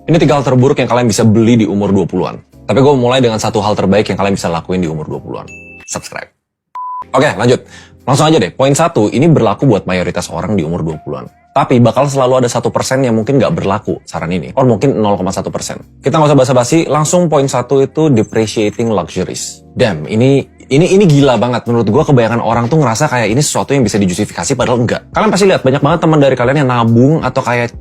Ini 3 hal terburuk yang kalian bisa beli di umur 20-an. Tapi gue mulai dengan 1 hal terbaik yang kalian bisa lakuin di umur 20-an. Subscribe. Oke, lanjut. Langsung aja deh. Poin 1, ini berlaku buat mayoritas orang di umur 20-an. Tapi bakal selalu ada 1% yang mungkin nggak berlaku saran ini. Or mungkin 0,1%. Kita nggak usah basa-basi, langsung poin 1 itu depreciating luxuries. Damn, ini gila banget. Menurut gue kebanyakan orang tuh ngerasa kayak ini sesuatu yang bisa dijustifikasi padahal enggak. Kalian pasti lihat banyak banget teman dari kalian yang nabung atau kayak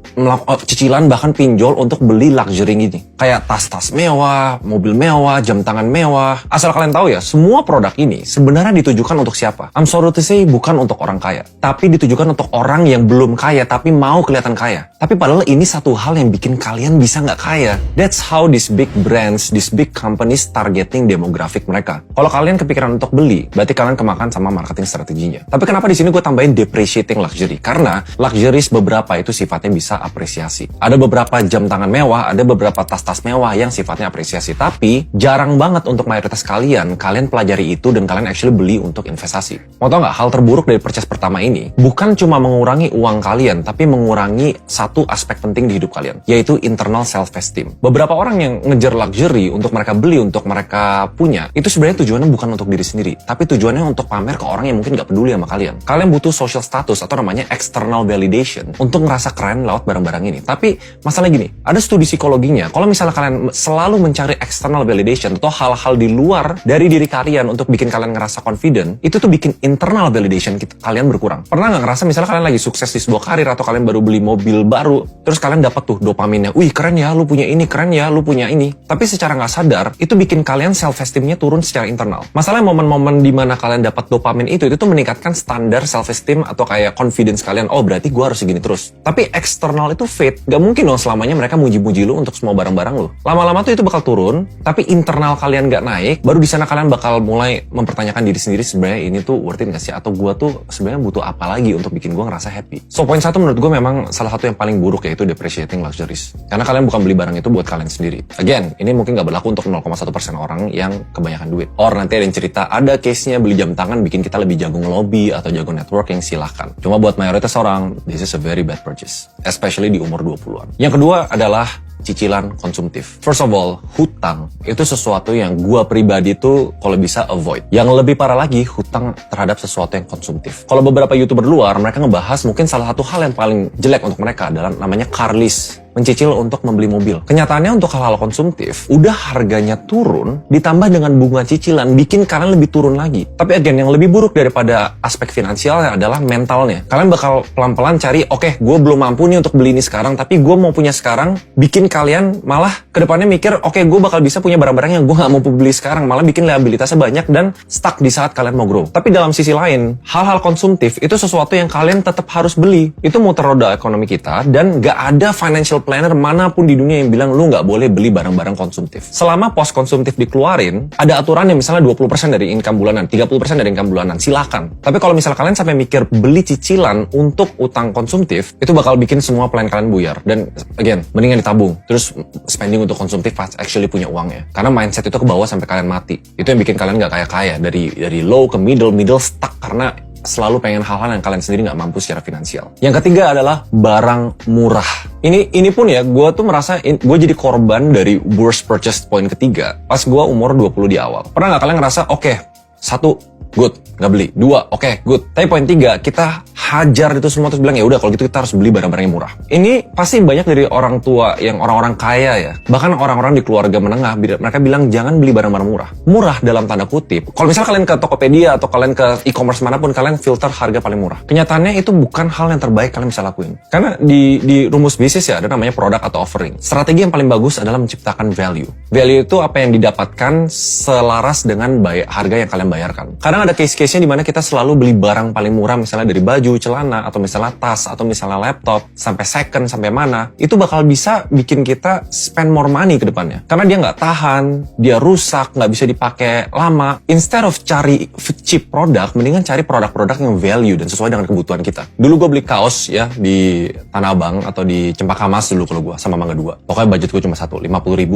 cicilan bahkan pinjol untuk beli luxury gini. Kayak tas-tas mewah, mobil mewah, jam tangan mewah. Asal kalian tahu ya, semua produk ini sebenarnya ditujukan untuk siapa? I'm sorry to say, bukan untuk orang kaya. Tapi ditujukan untuk orang yang belum kaya tapi mau kelihatan kaya. Tapi padahal ini satu hal yang bikin kalian bisa nggak kaya. That's how these big brands, these big companies targeting demographic mereka. Kalau kalian kepikiran untuk beli, berarti kalian kemakan sama marketing strateginya. Tapi kenapa di sini gue tambahin depreciating luxury? Karena luxuries beberapa itu sifatnya bisa apresiasi. Ada beberapa jam tangan mewah, ada beberapa tas-tas mewah yang sifatnya apresiasi. Tapi jarang banget untuk mayoritas kalian pelajari itu dan kalian actually beli untuk investasi. Mau tau nggak, hal terburuk dari purchase pertama ini bukan cuma mengurangi uang kalian, tapi mengurangi satu aspek penting di hidup kalian, yaitu internal self-esteem. Beberapa orang yang ngejar luxury untuk mereka beli, untuk mereka punya, itu sebenarnya tujuannya bukan untuk diri sendiri, tapi tujuannya untuk pamer ke orang yang mungkin gak peduli sama kalian. Kalian butuh social status atau namanya external validation untuk ngerasa keren lewat barang-barang ini. Tapi masalah gini, ada studi psikologinya, kalau misalnya kalian selalu mencari external validation atau hal-hal di luar dari diri kalian untuk bikin kalian ngerasa confident, itu tuh bikin internal validation kalian berkurang. Pernah gak ngerasa misalnya kalian lagi sukses di sebuah karir atau kalian baru beli mobil baru, terus kalian dapat tuh dopaminnya, wih keren ya lu punya ini, keren ya lu punya ini. Tapi secara nggak sadar, itu bikin kalian self-esteemnya turun secara internal. Masalahnya momen-momen dimana kalian dapat dopamin itu tuh meningkatkan standar self-esteem atau kayak confidence kalian, oh berarti gue harus segini terus. Tapi eksternal itu fade, gak mungkin dong selamanya mereka muji-muji lu untuk semua barang-barang lu. Lama-lama tuh itu bakal turun, tapi internal kalian nggak naik, baru di sana kalian bakal mulai mempertanyakan diri sendiri, sebenarnya ini tuh worth it nggak sih? Atau gue tuh sebenarnya butuh apa lagi untuk bikin gue ngerasa happy? So poin 1 menurut gue memang salah satu yang paling buruk, yaitu depreciating luxuries. Karena kalian bukan beli barang itu buat kalian sendiri. Again, ini mungkin nggak berlaku untuk 0,1% orang yang kebanyakan duit. Or nanti ada yang cerita, ada case-nya beli jam tangan bikin kita lebih jago ngelobi atau jago networking, silahkan. Cuma buat mayoritas orang, this is a very bad purchase. Especially di umur 20-an. Yang kedua adalah cicilan konsumtif. First of all, hutang itu sesuatu yang gua pribadi tuh kalau bisa avoid. Yang lebih parah lagi, hutang terhadap sesuatu yang konsumtif. Kalau beberapa YouTuber luar, mereka ngebahas mungkin salah satu hal yang paling jelek untuk mereka adalah namanya car lease. Mencicil untuk membeli mobil. Kenyataannya untuk hal-hal konsumtif, udah harganya turun, ditambah dengan bunga cicilan, bikin kalian lebih turun lagi. Tapi again, yang lebih buruk daripada aspek finansialnya adalah mentalnya. Kalian bakal pelan-pelan cari, oke, gue belum mampu nih untuk beli ini sekarang, tapi gue mau punya sekarang, bikin kalian malah kedepannya mikir, oke, gue bakal bisa punya barang-barang yang gue gak mampu beli sekarang, malah bikin liabilitasnya banyak dan stuck di saat kalian mau grow. Tapi dalam sisi lain, hal-hal konsumtif itu sesuatu yang kalian tetap harus beli. Itu muter roda ekonomi kita, dan gak ada financial planner manapun di dunia yang bilang lu nggak boleh beli barang-barang konsumtif. Selama pos konsumtif dikeluarin, ada aturan yang misalnya 20% dari income bulanan, 30% dari income bulanan, silakan. Tapi kalau misalnya kalian sampai mikir beli cicilan untuk utang konsumtif, itu bakal bikin semua plan kalian buyar. Dan again, mendingan ditabung, terus spending untuk konsumtif pas actually punya uangnya. Karena mindset itu ke bawah sampai kalian mati. Itu yang bikin kalian nggak kaya-kaya, dari low ke middle stuck karena selalu pengen hal-hal yang kalian sendiri nggak mampu secara finansial. Yang ketiga adalah barang murah. Ini pun ya, gue tuh merasa gue jadi korban dari worst purchase point ketiga pas gue umur 20 di awal. Pernah nggak kalian ngerasa, oke, 1, good, nggak beli. 2, oke, good. Tapi poin 3, kita hajar itu semua terus bilang, ya udah kalau gitu kita harus beli barang-barang yang murah. Ini pasti banyak dari orang tua yang orang-orang kaya ya. Bahkan orang-orang di keluarga menengah, mereka bilang jangan beli barang-barang murah. Murah dalam tanda kutip. Kalau misalnya kalian ke Tokopedia atau kalian ke e-commerce manapun, kalian filter harga paling murah. Kenyataannya itu bukan hal yang terbaik kalian bisa lakuin. Karena di rumus bisnis ya ada namanya product atau offering. Strategi yang paling bagus adalah menciptakan value. Value itu apa yang didapatkan selaras dengan harga yang kalian bayarkan. Kadang ada case-case-nya di mana kita selalu beli barang paling murah, misalnya dari baju, celana, atau misalnya tas, atau misalnya laptop, sampai second, sampai mana, itu bakal bisa bikin kita spend more money ke depannya. Karena dia nggak tahan, dia rusak, nggak bisa dipakai lama. Instead of cari cheap produk, mendingan cari produk-produk yang value dan sesuai dengan kebutuhan kita. Dulu gue beli kaos ya di Tanah Abang atau di Cempaka Mas dulu kalau gue, sama Mangga 2. Pokoknya budget gue cuma 50.000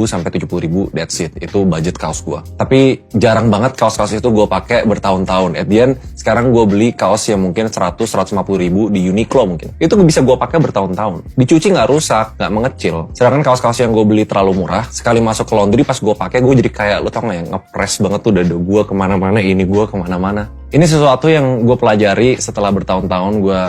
sampai 70.000, that's it. Itu budget kaos gue. Tapi jarang banget kaos-kaos itu gue pakai bertahun-tahun. At the end, sekarang gue beli kaos yang mungkin 100-150 150.000 di Uniqlo mungkin. Itu bisa gue pakai bertahun-tahun. Dicuci nggak rusak, nggak mengecil. Sedangkan kaos-kaos yang gue beli terlalu murah, sekali masuk ke laundry pas gue pakai, gue jadi kayak, lo tau nggak ya, ngepres banget tuh dada gue kemana-mana, ini gue kemana-mana. Ini sesuatu yang gue pelajari setelah bertahun-tahun gue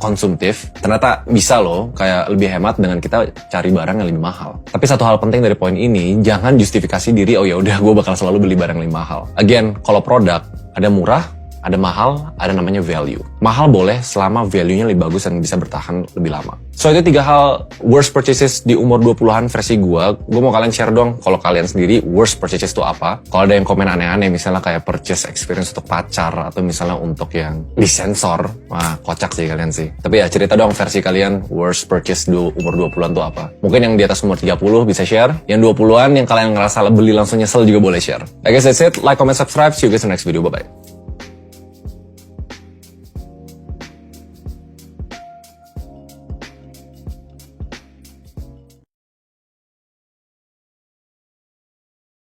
konsumtif, ternyata bisa loh kayak lebih hemat dengan kita cari barang yang lebih mahal. Tapi satu hal penting dari poin ini, jangan justifikasi diri, oh ya udah gue bakal selalu beli barang yang lebih mahal. Again, kalau produk ada murah, ada mahal, ada namanya value. Mahal boleh selama value-nya lebih bagus dan bisa bertahan lebih lama. So itu 3 hal worst purchases di umur 20-an versi gue. Gue mau kalian share dong, kalau kalian sendiri worst purchases itu apa. Kalau ada yang komen aneh-aneh, misalnya kayak purchase experience untuk pacar, atau misalnya untuk yang disensor, wah kocak sih kalian sih. Tapi ya cerita dong versi kalian worst purchase di umur 20-an itu apa. Mungkin yang di atas umur 30 bisa share, yang 20-an yang kalian ngerasa beli langsung nyesel juga boleh share. I guess that's it, like, comment, subscribe, see you guys in the next video, bye-bye.